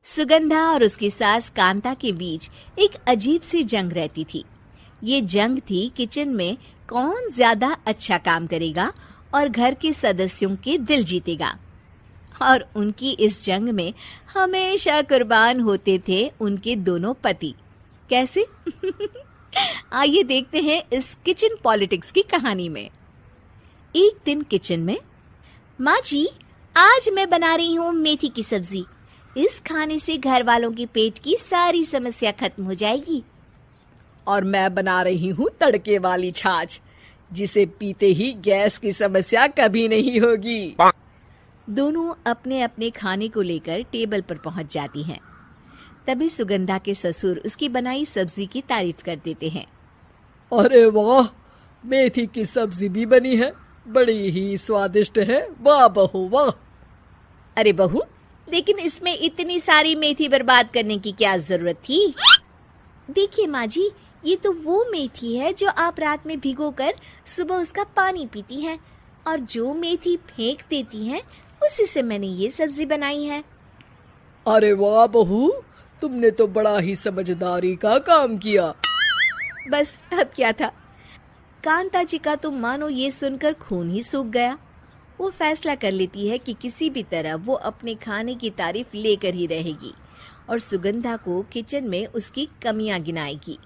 सुगंधा और उसकी सास कांता के बीच एक अजीब सी जंग रहती थी। ये जंग थी किचन में कौन ज्यादा अच्छा काम करेगा और घर के सदस्यों के दिल जीतेगा। और उनकी इस जंग में हमेशा कुर्बान होते थे उनके दोनों पति। कैसे? आइए देखते हैं इस किचन पॉलिटिक्स की कहानी में। एक दिन किचन में, माँ जी, आज मैं बना रही हूँ मेथी की सब्जी। इस खाने से घर वालों के पेट की सारी समस्या खत्म हो जाएगी। और मैं बना रही हूँ तड़के वाली छाछ, जिसे पीते ही गैस की समस्या कभी नहीं होगी। दोनों अपने अपने खाने को लेकर टेबल पर पहुंच जाती हैं। तभी सुगंधा के ससुर उसकी बनाई सब्जी की तारीफ कर देते हैं। अरे वाह, मेथी की सब्जी भी बनी है, बड़ी ही स्वादिष्ट है। वाह बहू वाह। अरे बहू, लेकिन इसमें इतनी सारी मेथी बर्बाद करने की क्या जरूरत थी? देखिए माँ जी, ये तो वो मेथी है जो आप रात में भिगोकर सुबह उसका पानी पीती हैं, और जो मेथी फेंक देती हैं उसी से मैंने ये सब्जी बनाई है। अरे वाह बहू, तुमने तो बड़ा ही समझदारी का काम किया। बस अब क्या था, कांता जी का तो मानो ये सुनकर खून ही सूख गया। वो फैसला कर लेती है कि किसी भी तरह वो अपने खाने की तारीफ लेकर ही रहेगी और सुगंधा को किचन में उसकी कमियां गिनाएगी।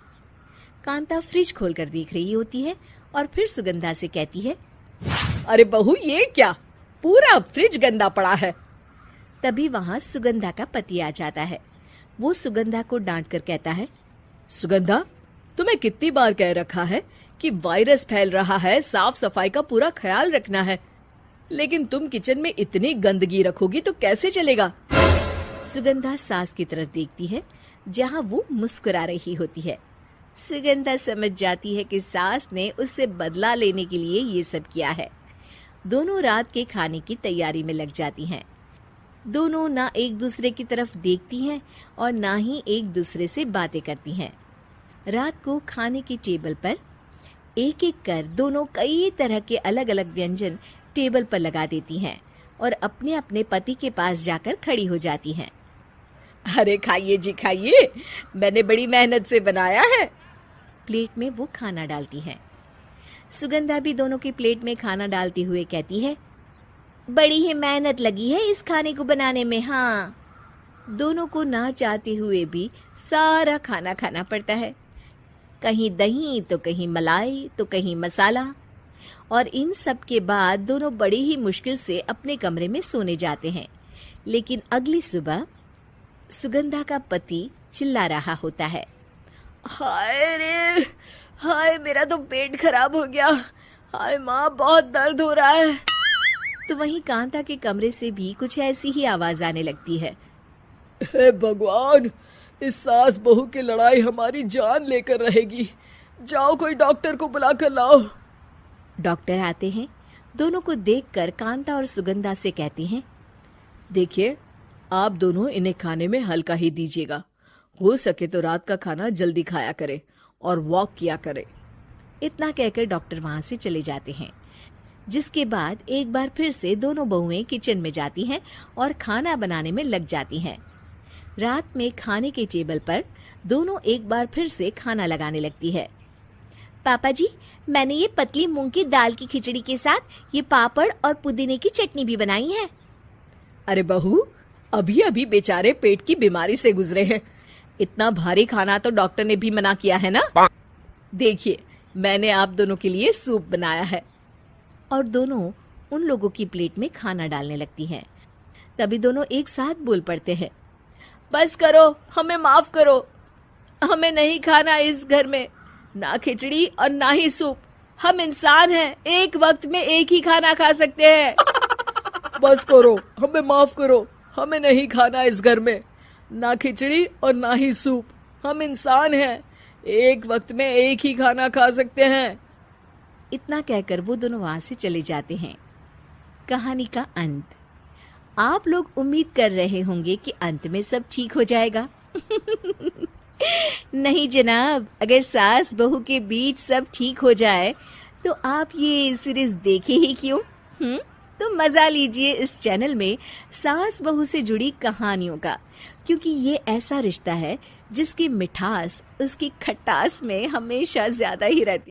कांता फ्रिज खोलकर देख रही होती है और फिर सुगंधा से कहती है, अरे बहू, ये क्या, पूरा फ्रिज गंदा पड़ा है। तभी वहाँ सुगंधा का पति आ जाता है। वो सुगंधा को डांट कर कहता है, सुगंधा, तुम्हें कितनी बार कह रखा है कि वायरस फैल रहा है, साफ सफाई का पूरा ख्याल रखना है, लेकिन तुम किचन में इतनी गंदगी रखोगी तो कैसे चलेगा। सुगंधा सास की तरफ देखती है जहाँ वो मुस्कुरा रही होती है। सुगंधा समझ जाती है कि सास ने उससे बदला लेने के लिए ये सब किया है। दोनों रात के खाने की तैयारी में लग जाती हैं। दोनों ना एक दूसरे की तरफ देखती हैं और ना ही एक दूसरे से बातें करती हैं। रात को खाने की टेबल पर एक एक कर दोनों कई तरह के अलग अलग व्यंजन टेबल पर लगा देती हैं और अपने अपने पति के पास जाकर खड़ी हो जाती हैं। अरे खाइए जी खाइए, मैंने बड़ी मेहनत से बनाया है। प्लेट में वो खाना डालती हैं। सुगंधा भी दोनों की प्लेट में खाना डालते हुए कहती है, बड़ी ही मेहनत लगी है इस खाने को बनाने में। हाँ, दोनों को ना चाहते हुए भी सारा खाना खाना पड़ता है। कहीं दही तो कहीं मलाई तो कहीं मसाला। और इन सब के बाद दोनों बड़ी ही मुश्किल से अपने कमरे में सोने जाते हैं। लेकिन अगली सुबह सुगंधा का पति चिल्ला रहा होता है, हाय रे, हाय मेरा तो पेट खराब हो गया, हाय माँ बहुत दर्द हो रहा है। तो वहीं कांता के कमरे से भी कुछ ऐसी ही आवाज आने लगती है। हे भगवान, इस सास बहू की लड़ाई हमारी जान लेकर रहेगी। जाओ कोई डॉक्टर को बुला कर लाओ। डॉक्टर आते हैं। दोनों को देखकर कांता और सुगंधा से कहती हैं, देखिए, आप दोनों इन्हें खाने में हल्का ही दीजिएगा। हो सके तो रात का खाना जल्दी खाया करे और वॉक किया करे। इतना कहकर डॉक्टर वहां से चले जाते हैं। जिसके बाद एक बार फिर से दोनों बहुएं किचन में जाती हैं और खाना बनाने में लग जाती हैं। रात में खाने के टेबल पर दोनों एक बार फिर से खाना लगाने लगती है। पापा जी, मैंने ये पतली मूंग की दाल की खिचड़ी के साथ ये पापड़ और पुदीने की चटनी भी बनाई है। अरे बहू, अभी अभी बेचारे पेट की बीमारी से गुजरे हैं, इतना भारी खाना तो डॉक्टर ने भी मना किया है ना। देखिए, मैंने आप दोनों के लिए सूप बनाया है। और दोनों उन लोगों की प्लेट में खाना डालने लगती हैं। तभी दोनों एक साथ बोल पड़ते हैं, बस करो, हमें माफ करो, हमें नहीं खाना इस घर में ना खिचड़ी और ना ही सूप। हम इंसान हैं, एक वक्त में एक ही खाना खा सकते हैं। बस करो, हमें माफ करो, हमें नहीं खाना इस घर में ना खिचड़ी और ना ही सूप। हम इंसान हैं, एक वक्त में एक ही खाना खा सकते हैं। इतना कहकर वो दोनों वहां से चले जाते हैं। कहानी का अंत। आप लोग उम्मीद कर रहे होंगे कि अंत में सब ठीक हो जाएगा। नहीं जनाब, अगर सास बहू के बीच सब ठीक हो जाए तो आप ये सीरीज देखे ही क्यों? तो मजा लीजिए इस चैनल में सास बहू से जुड़ी कहानियों का, क्योंकि ये ऐसा रिश्ता है जिसकी मिठास उसकी खटास में हमेशा ज्यादा ही रहती है।